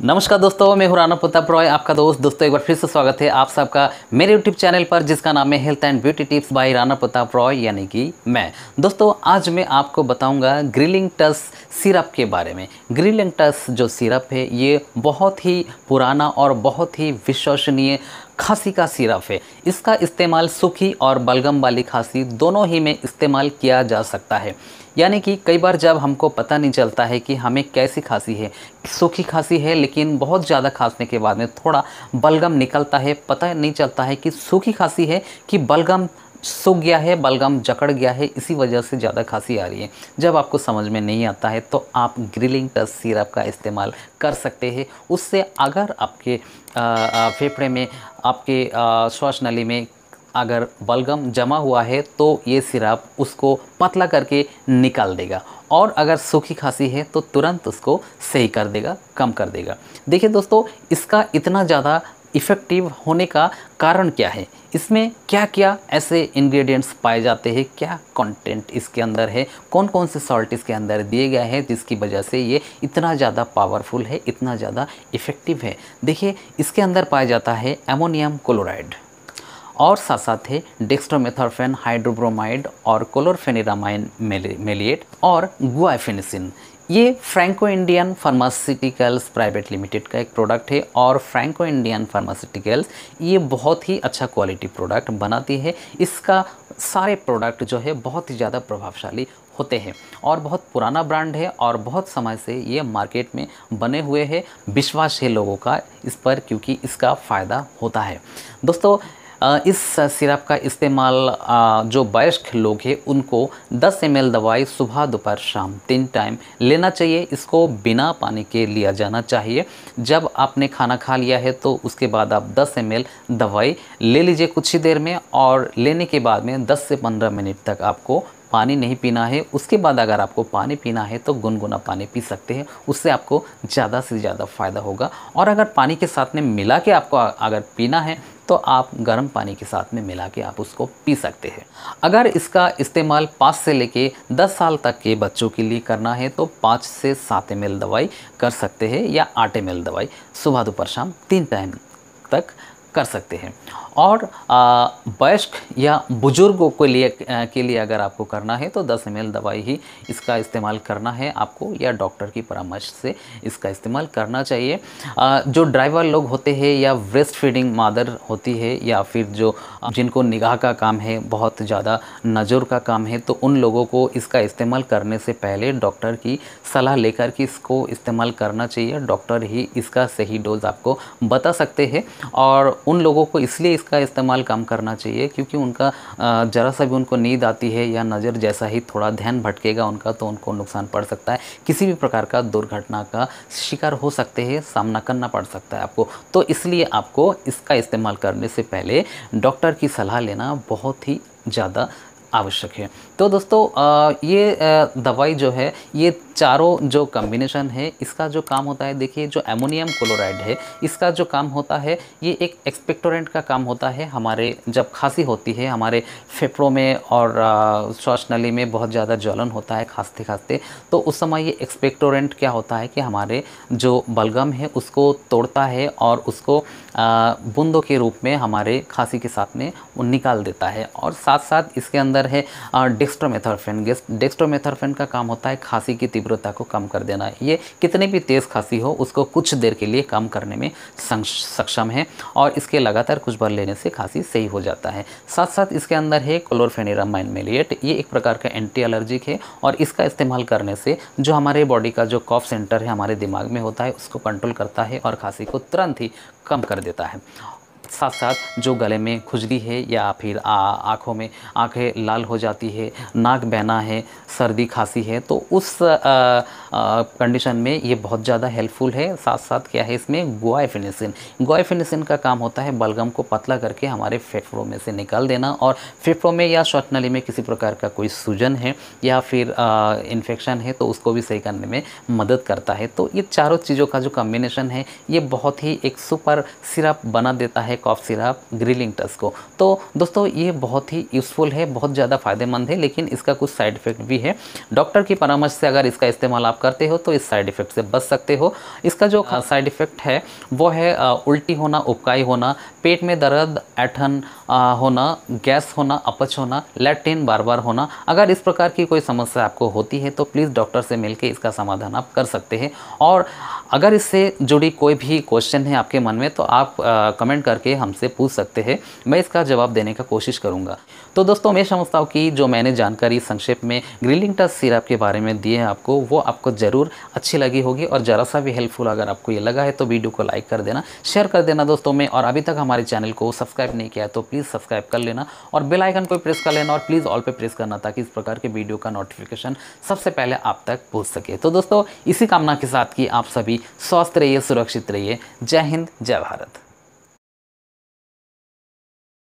नमस्कार दोस्तों, मैं हूं राणा प्रताप रॉय, आपका दोस्त। दोस्तों एक बार फिर से स्वागत है आप सबका मेरे यूट्यूब चैनल पर, जिसका नाम है health and beauty tips by Rana Pratap Roy, यानी कि मैं। दोस्तों आज मैं आपको बताऊंगा ग्रिलिंग टस सिरप के बारे में। ग्रिलिंग टस जो सिरप है ये बहुत ही पुराना और बहुत ही विश्वसनीय खांसी का सिरप है। इसका इस्तेमाल सूखी और बलगम वाली खांसी दोनों ही में इस्तेमाल किया जा सकता है। यानी कि कई बार जब हमको पता नहीं चलता है कि हमें कैसी खांसी है, सूखी खांसी है लेकिन बहुत ज़्यादा खांसने के बाद में थोड़ा बलगम निकलता है, पता नहीं चलता है कि सूखी खांसी है कि बलगम सूख गया है, बलगम जकड़ गया है, इसी वजह से ज़्यादा खांसी आ रही है। जब आपको समझ में नहीं आता है तो आप ग्रिलिंग टस सिरप का इस्तेमाल कर सकते हैं। उससे अगर आपके फेफड़े में, आपके श्वास नली में अगर बलगम जमा हुआ है तो ये सिरप उसको पतला करके निकाल देगा, और अगर सूखी खांसी है तो तुरंत उसको सही कर देगा, कम कर देगा। देखिए दोस्तों, इसका इतना ज़्यादा इफ़ेक्टिव होने का कारण क्या है, इसमें क्या क्या ऐसे इंग्रेडिएंट्स पाए जाते हैं, क्या कंटेंट इसके अंदर है, कौन कौन से सॉल्ट इसके अंदर दिए गए हैं जिसकी वजह से ये इतना ज़्यादा पावरफुल है, इतना ज़्यादा इफ़ेक्टिव है। देखिए इसके अंदर पाया जाता है अमोनियम क्लोराइड, और साथ साथ है डेक्स्ट्रोमेथोर्फेन हाइड्रोब्रोमाइड और क्लोरफेनिरामाइन मेलिएट और गुआइफेनेसिन। ये Franco Indian pharmaceuticals private limited का एक प्रोडक्ट है, और फ्रैंको इंडियन फार्मास्यूटिकल्स ये बहुत ही अच्छा क्वालिटी प्रोडक्ट बनाती है। इसका सारे प्रोडक्ट जो है बहुत ही ज़्यादा प्रभावशाली होते हैं, और बहुत पुराना ब्रांड है, और बहुत समय से ये मार्केट में बने हुए हैं। विश्वास है लोगों का इस पर, क्योंकि इसका फ़ायदा होता है। दोस्तों इस सिरप का इस्तेमाल जो वयस्क लोग हैं उनको 10 ml दवाई सुबह दोपहर शाम 3 टाइम लेना चाहिए। इसको बिना पानी के लिया जाना चाहिए। जब आपने खाना खा लिया है तो उसके बाद आप 10 ml दवाई ले लीजिए कुछ ही देर में, और लेने के बाद में 10 से 15 मिनट तक आपको पानी नहीं पीना है। उसके बाद अगर आपको पानी पीना है तो गुनगुना पानी पी सकते हैं, उससे आपको ज़्यादा से ज़्यादा फ़ायदा होगा। और अगर पानी के साथ में मिला के आपको अगर पीना है तो आप गर्म पानी के साथ में मिला के आप उसको पी सकते हैं। अगर इसका इस्तेमाल 5 से लेके 10 साल तक के बच्चों के लिए करना है तो 5 से 7 ml दवाई कर सकते हैं, या 8 ml दवाई सुबह दोपहर शाम 3 टाइम तक कर सकते हैं। और वयस्क या बुजुर्गों के लिए अगर आपको करना है तो 10 ml दवाई ही इसका इस्तेमाल करना है आपको, या डॉक्टर की परामर्श से इसका इस्तेमाल करना चाहिए। जो ड्राइवर लोग होते हैं, या ब्रेस्ट फीडिंग मदर होती है, या फिर जो जिनको निगाह का काम है, बहुत ज़्यादा नज़र का काम है, तो उन लोगों को इसका इस्तेमाल करने से पहले डॉक्टर की सलाह लेकर के इसको इस्तेमाल करना चाहिए। डॉक्टर ही इसका सही डोज आपको बता सकते हैं, और उन लोगों को इसलिए इसका इस्तेमाल कम करना चाहिए क्योंकि उनका ज़रा सा भी उनको नींद आती है, या नज़र जैसा ही थोड़ा ध्यान भटकेगा उनका, तो उनको नुकसान पड़ सकता है, किसी भी प्रकार का दुर्घटना का शिकार हो सकते हैं, सामना करना पड़ सकता है आपको। तो इसलिए आपको इसका इस्तेमाल करने से पहले डॉक्टर की सलाह लेना बहुत ही ज़्यादा आवश्यक है। तो दोस्तों ये दवाई जो है, ये चारों जो कॉम्बिनेशन है, इसका जो काम होता है, देखिए जो अमोनियम क्लोराइड है इसका जो काम होता है, ये एक एक्सपेक्टोरेंट का काम होता है। हमारे जब खांसी होती है, हमारे फेफड़ों में और श्वास नली में बहुत ज़्यादा ज्वलन होता है खांसते खांसते, तो उस समय ये एक्सपेक्टोरेंट क्या होता है कि हमारे जो बलगम है उसको तोड़ता है, और उसको बूंदों के रूप में हमारे खांसी के साथ में वो निकाल देता है। और साथ साथ इसके अंदर है डेक्स्ट्रोमेथोर्फेन। डेक्स्ट्रोमेथोर्फेन का काम होता है खांसी की तीव्रता को कम कर देना। ये कितनी भी तेज़ खांसी हो उसको कुछ देर के लिए कम करने में सक्षम है, और इसके लगातार कुछ बार लेने से खांसी सही हो जाता है। साथ साथ इसके अंदर है क्लोरफेनिरामाइन मेलिएट। ये एक प्रकार का एंटी एलर्जिक है, और इसका इस्तेमाल करने से जो हमारे बॉडी का जो कफ सेंटर है हमारे दिमाग में होता है उसको कंट्रोल करता है, और खांसी को तुरंत ही कम कर देता है। साथ साथ जो गले में खुजली है, या फिर आँखों में आँखें लाल हो जाती है, नाक बहना है, सर्दी खांसी है, तो उस कंडीशन में ये बहुत ज़्यादा हेल्पफुल है। साथ साथ क्या है इसमें गुआइफेनेसिन का काम होता है बलगम को पतला करके हमारे फेफड़ों में से निकाल देना, और फेफड़ों में या श्वास नली में किसी प्रकार का कोई सूजन है या फिर इन्फेक्शन है तो उसको भी सही करने में मदद करता है। तो ये चारों चीज़ों का जो कॉम्बिनेशन है ये बहुत ही एक सुपर सिरप बना देता है कॉफ सिरप ग्रिलिंग टस को। तो दोस्तों ये बहुत ही यूज़फुल है, बहुत ज़्यादा फ़ायदेमंद है, लेकिन इसका कुछ साइड इफ़ेक्ट भी है। डॉक्टर की परामर्श से अगर इसका इस्तेमाल आप करते हो तो इस साइड इफ़ेक्ट से बच सकते हो। इसका जो साइड इफ़ेक्ट है वो है उल्टी होना, उबकाई होना, पेट में दर्द, ऐंठन होना, गैस होना, अपच होना, लैट्रिन बार बार होना। अगर इस प्रकार की कोई समस्या आपको होती है तो प्लीज़ डॉक्टर से मिलकर इसका समाधान आप कर सकते हैं। और अगर इससे जुड़ी कोई भी क्वेश्चन है आपके मन में तो आप कमेंट करके हमसे पूछ सकते हैं, मैं इसका जवाब देने का कोशिश करूँगा। तो दोस्तों मैं समझता हूँ कि जो मैंने जानकारी संक्षेप में ग्रिलिंग टच सिरप के बारे में दी है आपको, वो आपको ज़रूर अच्छी लगी होगी। और ज़रा सा भी हेल्पफुल अगर आपको ये लगा है तो वीडियो को लाइक कर देना, शेयर कर देना दोस्तों में। और अभी तक हमारे चैनल को सब्सक्राइब नहीं किया है तो प्लीज़ सब्सक्राइब कर लेना और बेल आइकन को प्रेस कर लेना और प्लीज़ ऑल पे प्रेस करना ताकि इस प्रकार के वीडियो का नोटिफिकेशन सबसे पहले आप तक पहुँच सके। तो दोस्तों इसी कामना के साथ कि आप सभी स्वस्थ रहिए, सुरक्षित रहिए। जय हिंद, जय भारत।